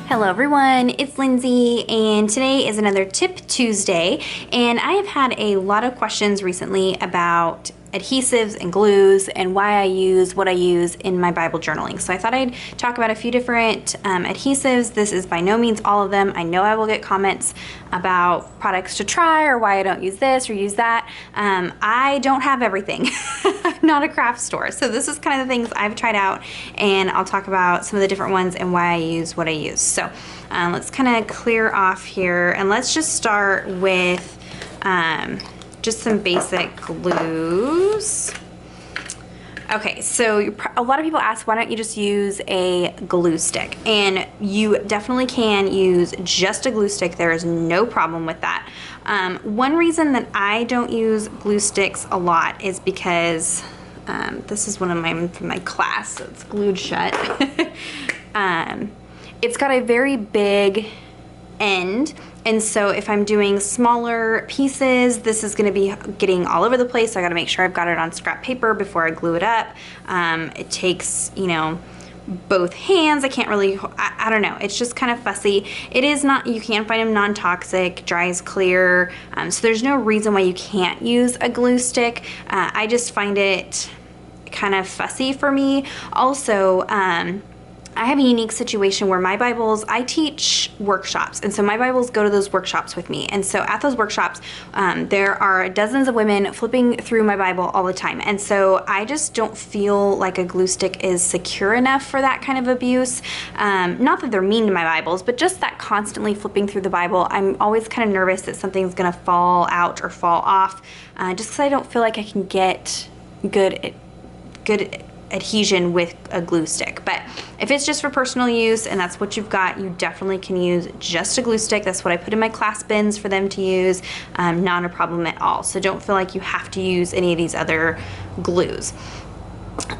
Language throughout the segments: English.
Hello everyone, it's Lindsay, and today is another Tip Tuesday, and I have had a lot of questions recently about adhesives and glues and why I use what I use in my Bible journaling. So I thought I'd talk about a few different adhesives. This is by no means all of them. I know I will get comments about products to try or why I don't use this or use that. I don't have everything. I'm not a craft store. So this is kind of the things I've tried out, and I'll talk about some of the different ones and why I use what I use. So let's kind of clear off here, and let's just start with just some basic glues. Okay, so a lot of people ask, why don't you just use a glue stick? And you definitely can use just a glue stick. There is no problem with that. One reason that I don't use glue sticks a lot is because this is one of mine from my class, so it's glued shut. It's got a very big end, and so if I'm doing smaller pieces, this is going to be getting all over the place. So I got to make sure I've got it on scrap paper before I glue it up. It takes, you know, both hands. I can't really, I don't know, it's just kind of fussy. It is not, you can find them non-toxic, dries clear, so there's no reason why you can't use a glue stick. I just find it kind of fussy for me. Also, I have a unique situation where my Bibles, I teach workshops, and so my Bibles go to those workshops with me. And so at those workshops, there are dozens of women flipping through my Bible all the time. And so I just don't feel like a glue stick is secure enough for that kind of abuse. Not that they're mean to my Bibles, but just that constantly flipping through the Bible, I'm always kind of nervous that something's gonna fall out or fall off, just because I don't feel like I can get good adhesion with a glue stick. But if it's just for personal use and that's what you've got, you definitely can use just a glue stick. That's what I put in my class bins for them to use. Not a problem at all. So don't feel like you have to use any of these other glues.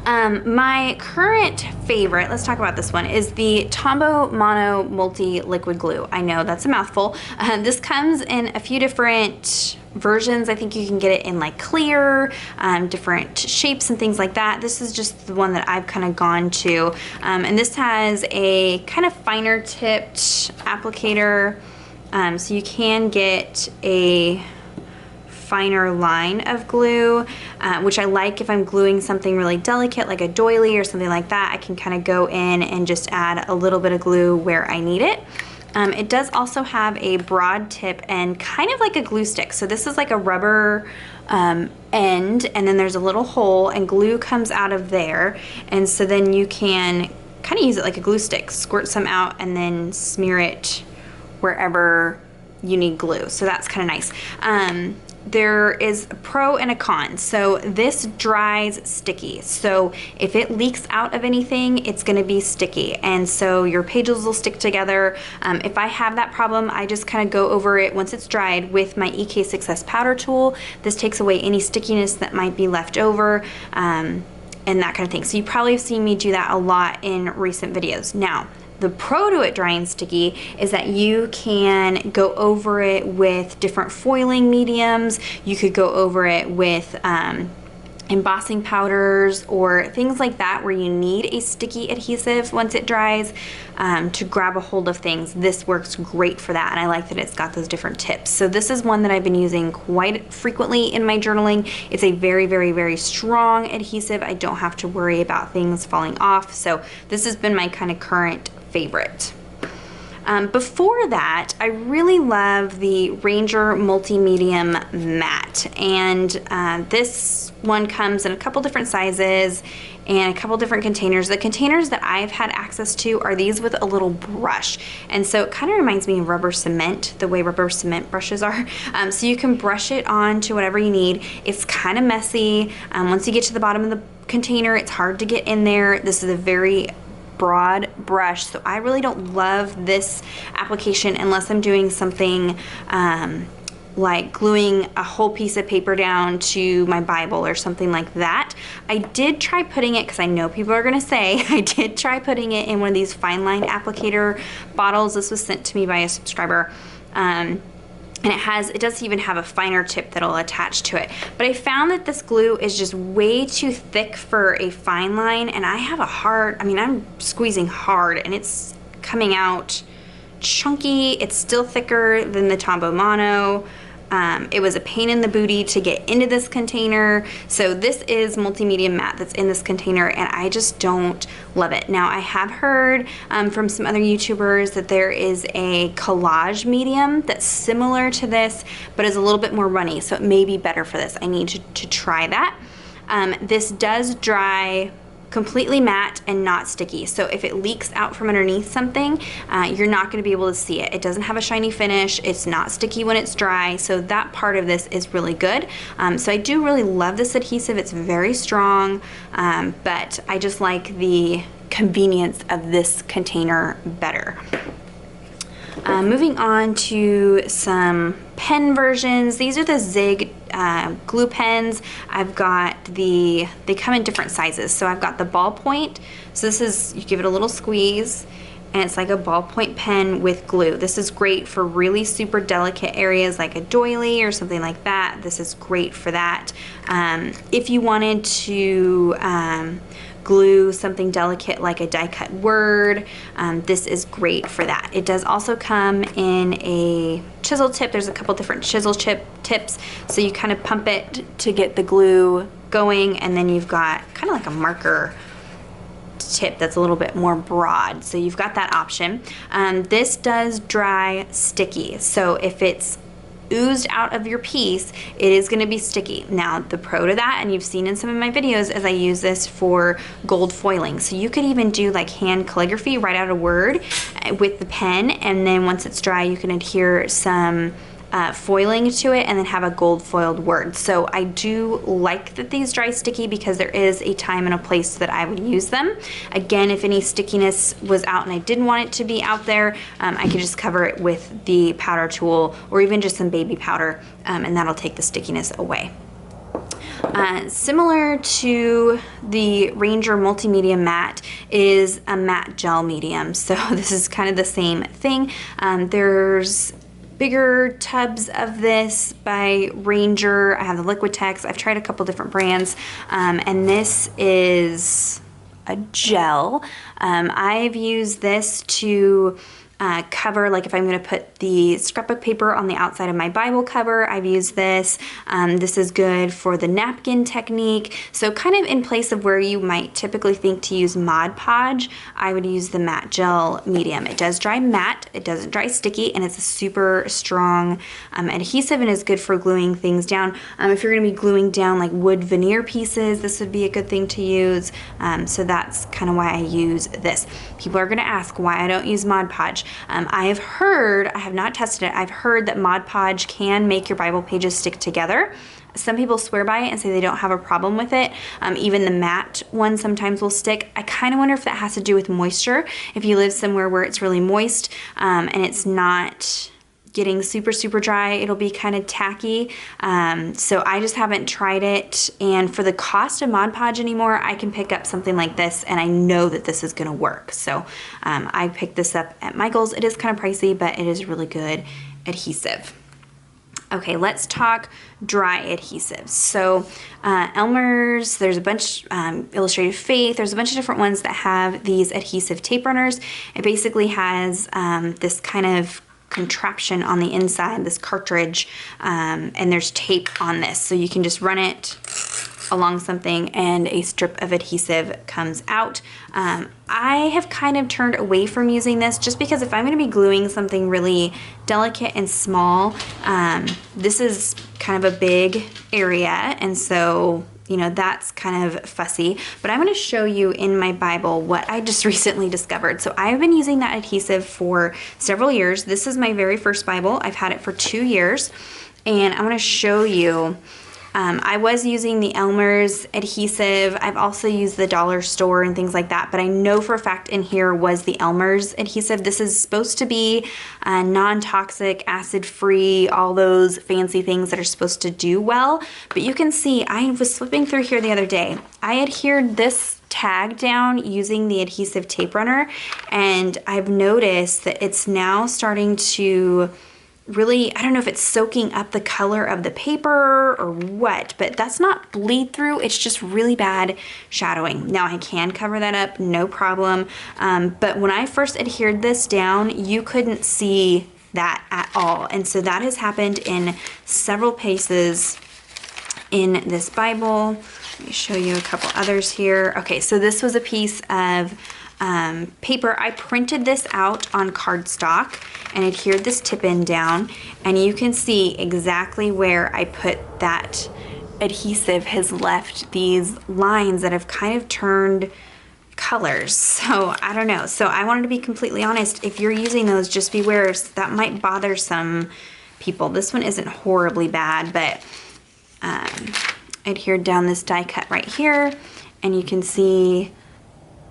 My current favorite, let's talk about this one, is the Tombow Mono Multi Liquid Glue. I know that's a mouthful. This comes in a few different versions. I think you can get it in like clear, different shapes and things like that. This is just the one that I've kind of gone to. And this has a kind of finer tipped applicator, so you can get a finer line of glue, which I like if I'm gluing something really delicate like a doily or something like that. I can kind of go in and just add a little bit of glue where I need it. It does also have a broad tip and kind of like a glue stick. So this is like a rubber end, and then there's a little hole and glue comes out of there. And so then you can kind of use it like a glue stick, squirt some out and then smear it wherever you need glue. So that's kind of nice. There is a pro and a con. So this dries sticky. So if it leaks out of anything, it's gonna be sticky. And so your pages will stick together. If I have that problem, I just kind of go over it once it's dried with my EK6S powder tool. This takes away any stickiness that might be left over and that kind of thing. So you probably have seen me do that a lot in recent videos. Now, the pro to it drying sticky is that you can go over it with different foiling mediums. You could go over it with embossing powders or things like that where you need a sticky adhesive once it dries to grab a hold of things. This works great for that, and I like that it's got those different tips. So this is one that I've been using quite frequently in my journaling. It's a very, very, very strong adhesive. I don't have to worry about things falling off. So this has been my kind of current favorite. Before that, I really love the Ranger Multi-Medium Matte, and this one comes in a couple different sizes and a couple different containers. The containers that I've had access to are these with a little brush, and so it kind of reminds me of rubber cement, the way rubber cement brushes are. So you can brush it on to whatever you need. It's kind of messy. Once you get to the bottom of the container, it's hard to get in there. This is a very broad brush, so I really don't love this application unless I'm doing something like gluing a whole piece of paper down to my Bible or something like that. I did try putting it, because I know people are gonna say, I did try putting it in one of these fine line applicator bottles. This was sent to me by a subscriber. And it does even have a finer tip that'll attach to it. But I found that this glue is just way too thick for a fine line, and I have a hard, I'm squeezing hard and it's coming out chunky. It's still thicker than the Tombow Mono. It was a pain in the booty to get into this container. So this is multimedia matte that's in this container, and I just don't love it. Now, I have heard from some other YouTubers that there is a Collage Medium that's similar to this, but is a little bit more runny, so it may be better for this. I need to try that. This does dry completely matte and not sticky. So if it leaks out from underneath something, you're not going to be able to see it. It doesn't have a shiny finish. It's not sticky when it's dry. So that part of this is really good. So I do really love this adhesive. It's very strong, but I just like the convenience of this container better. Moving on to some pen versions. These are the Zig glue pens. I've got they come in different sizes. So I've got the ballpoint. So this is, you give it a little squeeze and it's like a ballpoint pen with glue. This is great for really super delicate areas like a doily or something like that. This is great for that. If you wanted to glue something delicate like a die cut word, this is great for that. It does also come in a chisel tip. There's a couple different chisel tips, so you kind of pump it to get the glue going, and then you've got kind of like a marker tip that's a little bit more broad, so you've got that option. This does dry sticky, so if it's oozed out of your piece, it is going to be sticky. Now, the pro to that, and you've seen in some of my videos, is I use this for gold foiling. So you could even do like hand calligraphy, write out a word with the pen, and then once it's dry, you can adhere some foiling to it and then have a gold foiled word. So I do like that these dry sticky because there is a time and a place that I would use them. Again, if any stickiness was out and I didn't want it to be out there, I could just cover it with the powder tool or even just some baby powder, and that'll take the stickiness away. Similar to the Ranger Multimedia Matte is a matte gel medium. So this is kind of the same thing. There's bigger tubs of this by Ranger. I have the Liquitex. I've tried a couple different brands, and this is a gel. I've used this to cover, like if I'm going to put the scrapbook paper on the outside of my Bible cover, I've used this. This is good for the napkin technique. So kind of in place of where you might typically think to use Mod Podge, I would use the matte gel medium. It does dry matte, it doesn't dry sticky, and it's a super strong adhesive and is good for gluing things down. If you're going to be gluing down like wood veneer pieces, this would be a good thing to use. So that's kind of why I use this. People are going to ask why I don't use Mod Podge. I have heard, I have not tested it, I've heard that Mod Podge can make your Bible pages stick together. Some people swear by it and say they don't have a problem with it. Even the matte one sometimes will stick. I kind of wonder if that has to do with moisture. If you live somewhere where it's really moist and it's not getting super dry, it'll be kind of tacky. So I just haven't tried it, and for the cost of Mod Podge anymore, I can pick up something like this and I know that this is gonna work. So I picked this up at Michael's. It is kind of pricey, but it is really good adhesive. Okay, let's talk dry adhesives. So Elmer's, there's a bunch, Illustrated Faith, there's a bunch of different ones that have these adhesive tape runners. It basically has this kind of contraption on the inside, this cartridge, and there's tape on this, so you can just run it along something and a strip of adhesive comes out. I have kind of turned away from using this just because if I'm going to be gluing something really delicate and small, this is kind of a big area, and so you know, that's kind of fussy. But I'm going to show you in my Bible what I just recently discovered. So I've been using that adhesive for several years. This is my very first Bible. I've had it for 2 years, and I'm going to show you. I was using the Elmer's adhesive. I've also used the dollar store and things like that, but I know for a fact in here was the Elmer's adhesive. This is supposed to be non-toxic, acid-free, all those fancy things that are supposed to do well. But you can see, I was flipping through here the other day. I adhered this tag down using the adhesive tape runner, and I've noticed that it's now starting to really, I don't know if it's soaking up the color of the paper or what, but that's not bleed through. It's just really bad shadowing. Now I can cover that up, no problem. But when I first adhered this down, you couldn't see that at all. And so that has happened in several places in this Bible. Let me show you a couple others here. Okay, so this was a piece of paper. I printed this out on cardstock and adhered this tip in down, and you can see exactly where I put that adhesive has left these lines that have kind of turned colors. So I don't know. So I wanted to be completely honest. If you're using those, just beware. That might bother some people. This one isn't horribly bad, but adhered down this die cut right here, and you can see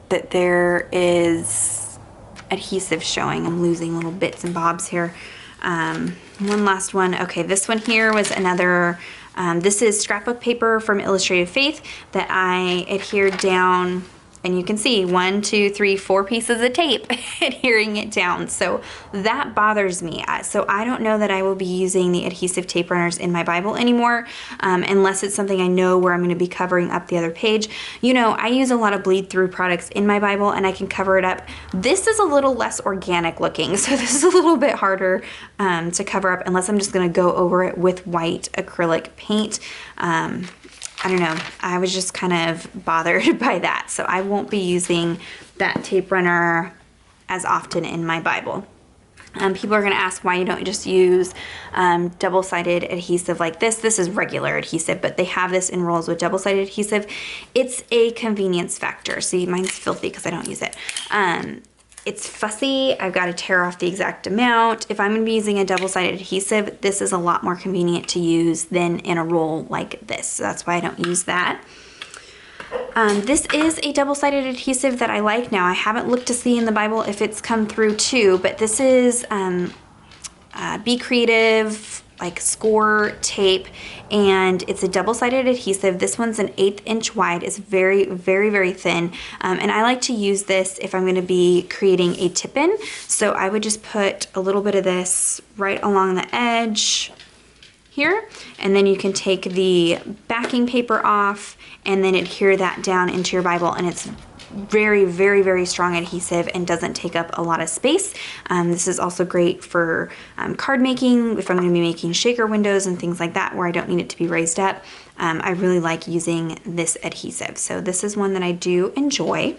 that there is adhesive showing. I'm losing little bits and bobs here. One last one. Okay, this one here was another, this is scrapbook paper from Illustrated Faith that I adhered down, and you can see 1, 2, 3, 4 pieces of tape adhering it down. So that bothers me. So I don't know that I will be using the adhesive tape runners in my Bible anymore, unless it's something I know where I'm going to be covering up the other page. You know, I use a lot of bleed through products in my Bible and I can cover it up. This is a little less organic looking, so this is a little bit harder to cover up unless I'm just going to go over it with white acrylic paint. I don't know, I was just kind of bothered by that. So I won't be using that tape runner as often in my Bible. People are gonna ask why you don't just use double-sided adhesive like this. This is regular adhesive, but they have this in rolls with double-sided adhesive. It's a convenience factor. See, mine's filthy because I don't use it. It's fussy. I've got to tear off the exact amount. If I'm going to be using a double-sided adhesive, this is a lot more convenient to use than in a roll like this. So that's why I don't use that. This is a double-sided adhesive that I like now. I haven't looked to see in the Bible if it's come through too, but this is Be Creative, like score tape, and it's a double-sided adhesive. This one's an 1/8 inch wide. It's very, very, very thin, and I like to use this if I'm going to be creating a tip-in. So I would just put a little bit of this right along the edge here, and then you can take the backing paper off and then adhere that down into your Bible, and it's very, very, very strong adhesive and doesn't take up a lot of space. This is also great for card making, if I'm going to be making shaker windows and things like that where I don't need it to be raised up. I really like using this adhesive. So this is one that I do enjoy.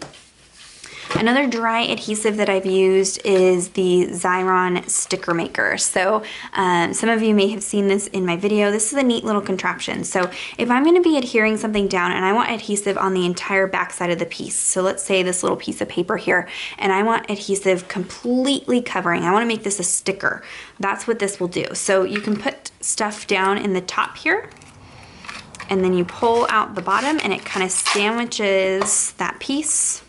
Another dry adhesive that I've used is the Xyron sticker maker. So some of you may have seen this in my video. This is a neat little contraption. So if I'm going to be adhering something down and I want adhesive on the entire back side of the piece, so let's say this little piece of paper here, and I want adhesive completely covering, I want to make this a sticker, that's what this will do. So you can put stuff down in the top here, and then you pull out the bottom and it kind of sandwiches that piece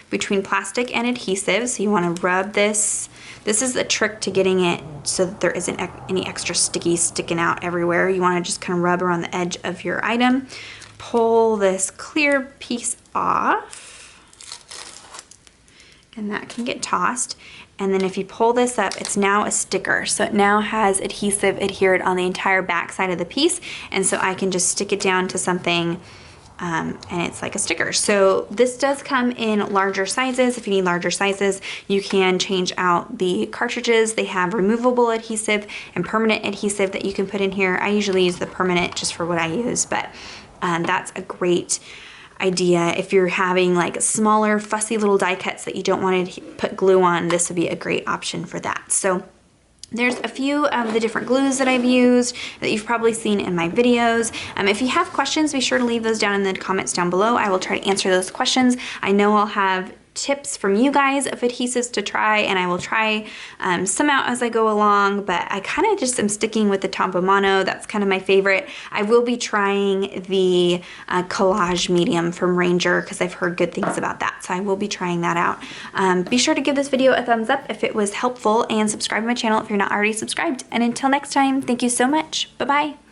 between plastic and adhesive. So you want to rub this. This is the trick to getting it so that there isn't any extra sticky sticking out everywhere. You want to just kind of rub around the edge of your item. Pull this clear piece off, and that can get tossed. And then if you pull this up, it's now a sticker. So it now has adhesive adhered on the entire back side of the piece. And so I can just stick it down to something and it's like a sticker. So this does come in larger sizes. If you need larger sizes, you can change out the cartridges. They have removable adhesive and permanent adhesive that you can put in here. I usually use the permanent just for what I use, but that's a great idea. If you're having like smaller fussy little die cuts that you don't want to put glue on, this would be a great option for that. So there's a few of the different glues that I've used that you've probably seen in my videos. If you have questions, be sure to leave those down in the comments down below. I will try to answer those questions. I know I'll have tips from you guys of adhesives to try, and I will try some out as I go along, but I kind of just am sticking with the Tombow Mono. That's kind of my favorite. I will be trying the Collage Medium from Ranger because I've heard good things about that, so I will be trying that out. Be sure to give this video a thumbs up if it was helpful, and subscribe to my channel if you're not already subscribed. And until next time, thank you so much. Bye-bye.